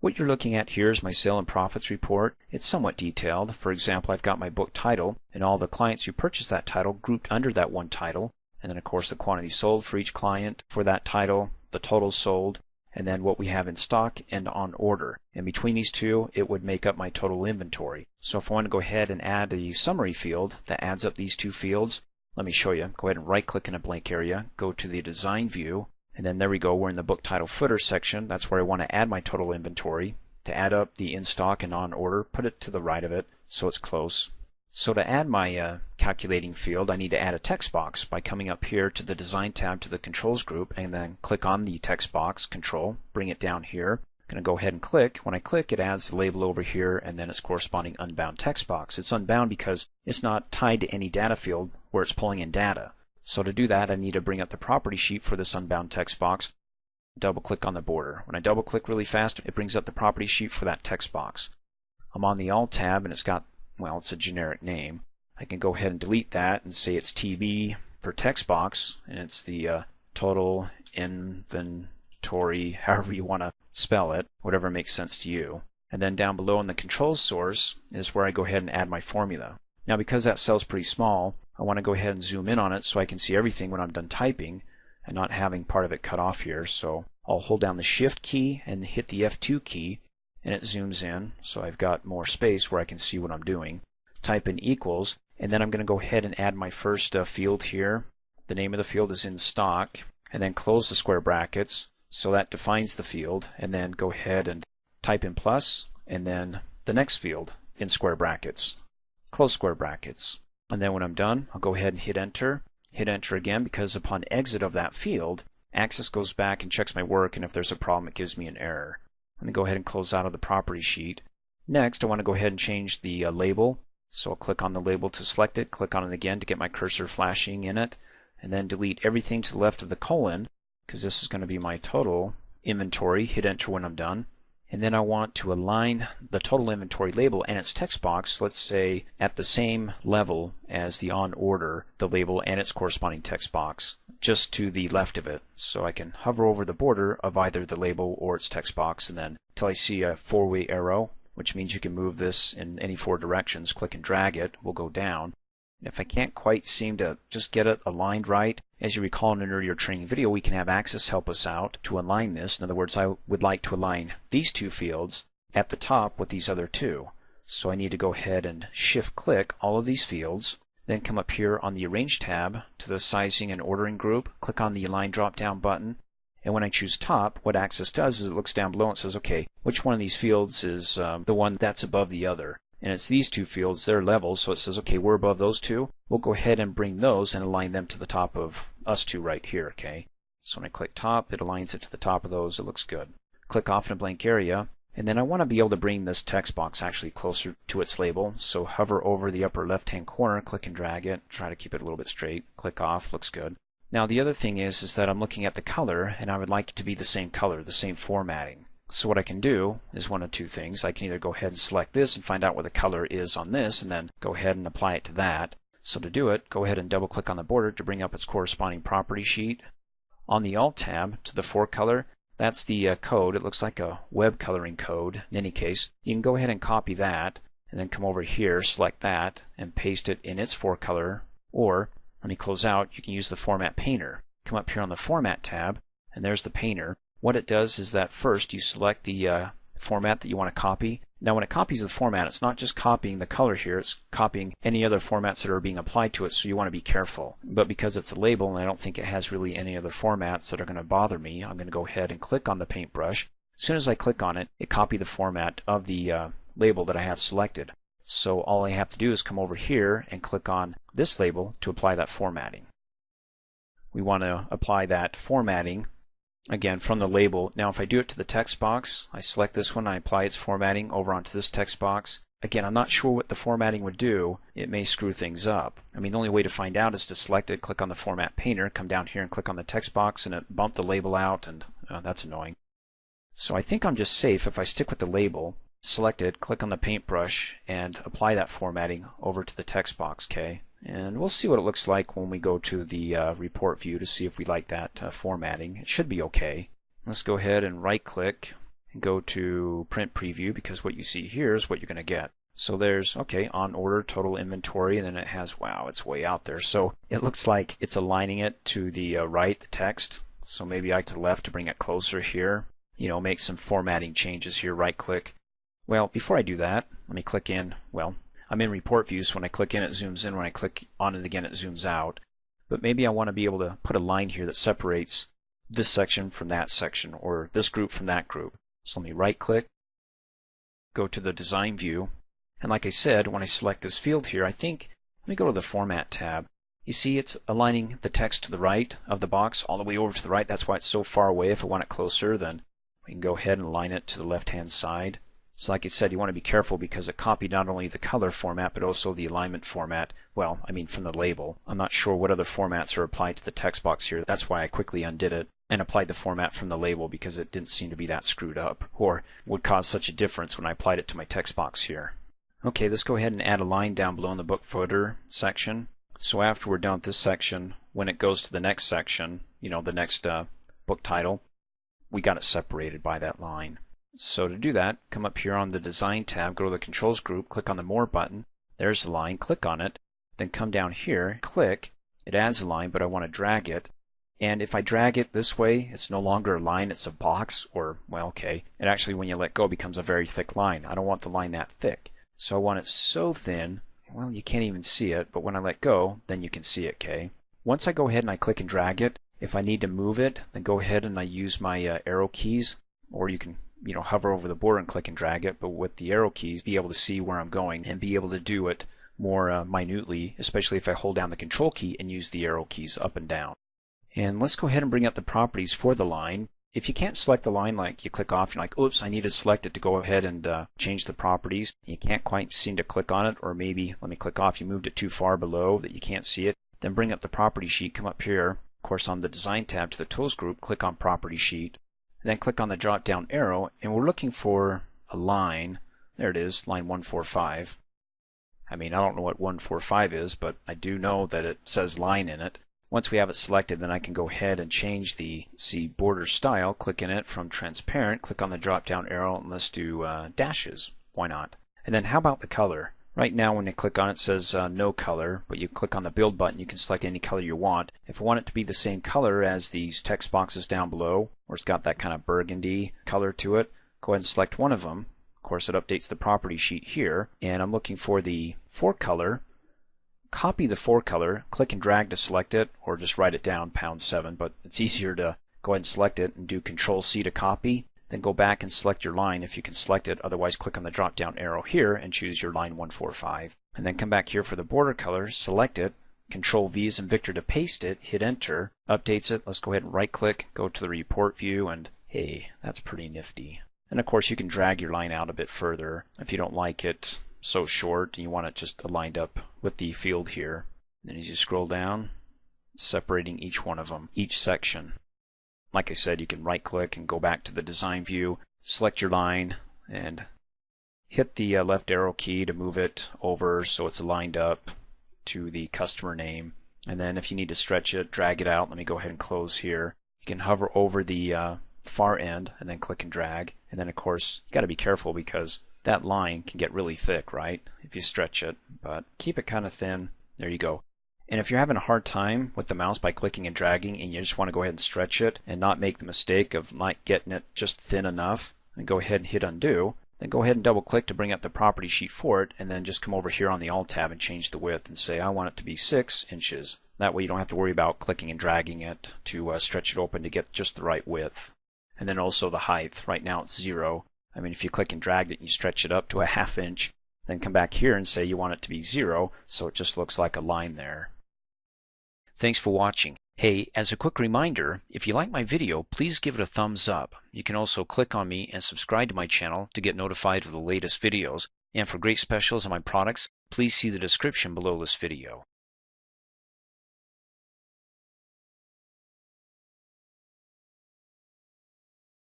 What you're looking at here is my sale and profits report. It's somewhat detailed. For example, I've got my book title and all the clients who purchased that title grouped under that one title. And then of course the quantity sold for each client for that title, the total sold, and then what we have in stock and on order. And between these two, it would make up my total inventory. So if I want to go ahead and add a summary field that adds up these two fields, let me show you. Go ahead and right click in a blank area, go to the design view, and then there we go. We're in the book title footer section. That's where I want to add my total inventory. To add up the in stock and on order, put it to the right of it so it's close. So to add my calculating field, I need to add a text box by coming up here to the Design tab to the Controls group and then click on the text box, Control, bring it down here. I'm going to go ahead and click. When I click, it adds the label over here and then its corresponding unbound text box. It's unbound because it's not tied to any data field where it's pulling in data. So to do that, I need to bring up the property sheet for this unbound text box. Double click on the border. When I double click really fast, it brings up the property sheet for that text box. I'm on the All tab and it's got, well, it's a generic name. I can go ahead and delete that and say it's TB for text box, and it's the total inventory, however you want to spell it, whatever makes sense to you. And then down below in the controls source is where I go ahead and add my formula. Now because that cell's pretty small, I want to go ahead and zoom in on it so I can see everything when I'm done typing and not having part of it cut off here. So I'll hold down the Shift key and hit the F2 key, and it zooms in so I've got more space where I can see what I'm doing. Type in equals, and then I'm going to go ahead and add my first field here. The name of the field is in stock, and then close the square brackets so that defines the field, and then go ahead and type in plus, and then the next field in square brackets. Close square brackets. And then when I'm done, I'll go ahead and hit enter. Hit enter again because upon exit of that field, Access goes back and checks my work, and if there's a problem it gives me an error. Let me go ahead and close out of the property sheet. Next I want to go ahead and change the label. So I'll click on the label to select it, click on it again to get my cursor flashing in it, and then delete everything to the left of the colon because this is going to be my total inventory. Hit enter when I'm done. And then I want to align the total inventory label and its text box, let's say, at the same level as the on order, the label and its corresponding text box, just to the left of it. So I can hover over the border of either the label or its text box, and then until I see a four-way arrow, which means you can move this in any four directions, click and drag it, will go down. And if I can't quite seem to just get it aligned right, as you recall in an earlier training video, we can have Access help us out to align this. In other words, I would like to align these two fields at the top with these other two. So I need to go ahead and shift click all of these fields, then come up here on the Arrange tab to the Sizing and Ordering group, click on the Align drop down button, and when I choose top, what Access does is it looks down below and says, okay, which one of these fields is the one that's above the other? And it's these two fields, they're level, so it says, okay, we're above those two. We'll go ahead and bring those and align them to the top of us two right here, okay? So when I click top, it aligns it to the top of those. It looks good. Click off in a blank area, and then I want to be able to bring this text box actually closer to its label. So hover over the upper left-hand corner, click and drag it, try to keep it a little bit straight. Click off, looks good. Now the other thing is that I'm looking at the color, and I would like it to be the same color, the same formatting. So what I can do is one of two things. I can either go ahead and select this and find out where the color is on this, and then go ahead and apply it to that. So to do it, go ahead and double click on the border to bring up its corresponding property sheet. On the Alt tab to the for color, that's the code. It looks like a web coloring code. In any case, you can go ahead and copy that, and then come over here, select that, and paste it in its for color. Or, let me close out, you can use the Format Painter. Come up here on the Format tab, and there's the Painter. What it does is that first you select the format that you want to copy. Now when it copies the format, it's not just copying the color here, it's copying any other formats that are being applied to it, so you want to be careful. But because it's a label and I don't think it has really any other formats that are going to bother me, I'm going to go ahead and click on the paintbrush. As soon as I click on it, it copied the format of the label that I have selected. So all I have to do is come over here and click on this label to apply that formatting. We want to apply that formatting again from the label. Now if I do it to the text box, I select this one, I apply its formatting over onto this text box. Again, I'm not sure what the formatting would do. It may screw things up. I mean, the only way to find out is to select it, click on the Format Painter, come down here and click on the text box, and it bumped the label out, and that's annoying. So I think I'm just safe if I stick with the label, select it, click on the paintbrush, and apply that formatting over to the text box, okay? And we'll see what it looks like when we go to the report view to see if we like that formatting. It should be okay. Let's go ahead and right click and go to print preview, because what you see here is what you're going to get. So there's, okay, on order, total inventory, and then it has, wow, it's way out there. So it looks like it's aligning it to the right, the text. So maybe I to the left to bring it closer here. You know, make some formatting changes here, right click. Well, before I do that, let me click in. Well, I'm in report view, so when I click in, it zooms in. When I click on it again, it zooms out. But maybe I want to be able to put a line here that separates this section from that section, or this group from that group. So let me right click, go to the design view, and like I said, when I select this field here, I think, let me go to the format tab. You see it's aligning the text to the right of the box all the way over to the right. That's why it's so far away. If I want it closer, then we can go ahead and align it to the left hand side. So like I said, you want to be careful because it copied not only the color format but also the alignment format. Well, I mean from the label. I'm not sure what other formats are applied to the text box here. That's why I quickly undid it and applied the format from the label, because it didn't seem to be that screwed up or would cause such a difference when I applied it to my text box here. Okay, let's go ahead and add a line down below in the book footer section. So after we're done with this section, when it goes to the next section, you know, the next book title, we got it separated by that line. So to do that, come up here on the Design tab, go to the Controls group, click on the More button. There's the line, click on it. Then come down here, click. It adds a line, but I want to drag it. And if I drag it this way, it's no longer a line, it's a box, or, well, okay. It actually, when you let go, becomes a very thick line. I don't want the line that thick. So I want it so thin, well, you can't even see it, but when I let go, then you can see it, okay? Once I go ahead and I click and drag it, if I need to move it, then go ahead and I use my arrow keys, or you can, you know, hover over the border and click and drag it, but with the arrow keys, be able to see where I'm going and be able to do it more minutely, especially if I hold down the Control key and use the arrow keys up and down. And let's go ahead and bring up the properties for the line. If you can't select the line, like you click off, you're like, oops, I need to select it to go ahead and change the properties. You can't quite seem to click on it, or maybe, let me click off, you moved it too far below that you can't see it. Then bring up the property sheet, come up here, of course on the Design tab to the Tools group, click on Property Sheet. Then click on the drop down arrow, and we're looking for a line. There it is, line 145. I mean, I don't know what 145 is, but I do know that it says line in it. Once we have it selected, then I can go ahead and change the border style. Click in it from transparent, click on the drop down arrow, and let's do dashes. Why not? And then how about the color? Right now when you click on it, it says no color, but you click on the build button, you can select any color you want. If I want it to be the same color as these text boxes down below, or it's got that kind of burgundy color to it, go ahead and select one of them. Of course, it updates the property sheet here, and I'm looking for the 4 color. Copy the 4 color, click and drag to select it, or just write it down, #7, but it's easier to go ahead and select it and do Control C to copy. Then go back and select your line if you can select it, otherwise click on the drop down arrow here and choose your line 145. And then come back here for the border color, select it, Control V as in Victor to paste it, hit enter, updates it. Let's go ahead and right click, go to the report view, and hey, that's pretty nifty. And of course you can drag your line out a bit further if you don't like it so short and you want it just aligned up with the field here. Then as you scroll down, separating each one of them, each section. Like I said, you can right click and go back to the design view, select your line, and hit the left arrow key to move it over so it's aligned up to the customer name. And then if you need to stretch it, drag it out. Let me go ahead and close here. You can hover over the far end and then click and drag. And then of course you got to be careful because that line can get really thick, right, if you stretch it, but keep it kind of thin. There you go. And if you're having a hard time with the mouse by clicking and dragging and you just want to go ahead and stretch it and not make the mistake of not getting it just thin enough, and go ahead and hit undo, then go ahead and double click to bring up the property sheet for it, and then just come over here on the Alt tab and change the width and say I want it to be 6 inches. That way you don't have to worry about clicking and dragging it to stretch it open to get just the right width. And then also the height. Right now it's 0. I mean, if you click and drag it and you stretch it up to a ½ inch, then come back here and say you want it to be 0, so it just looks like a line there. Thanks for watching. Hey, as a quick reminder, if you like my video, please give it a thumbs up. You can also click on me and subscribe to my channel to get notified of the latest videos. And for great specials on my products, please see the description below this video.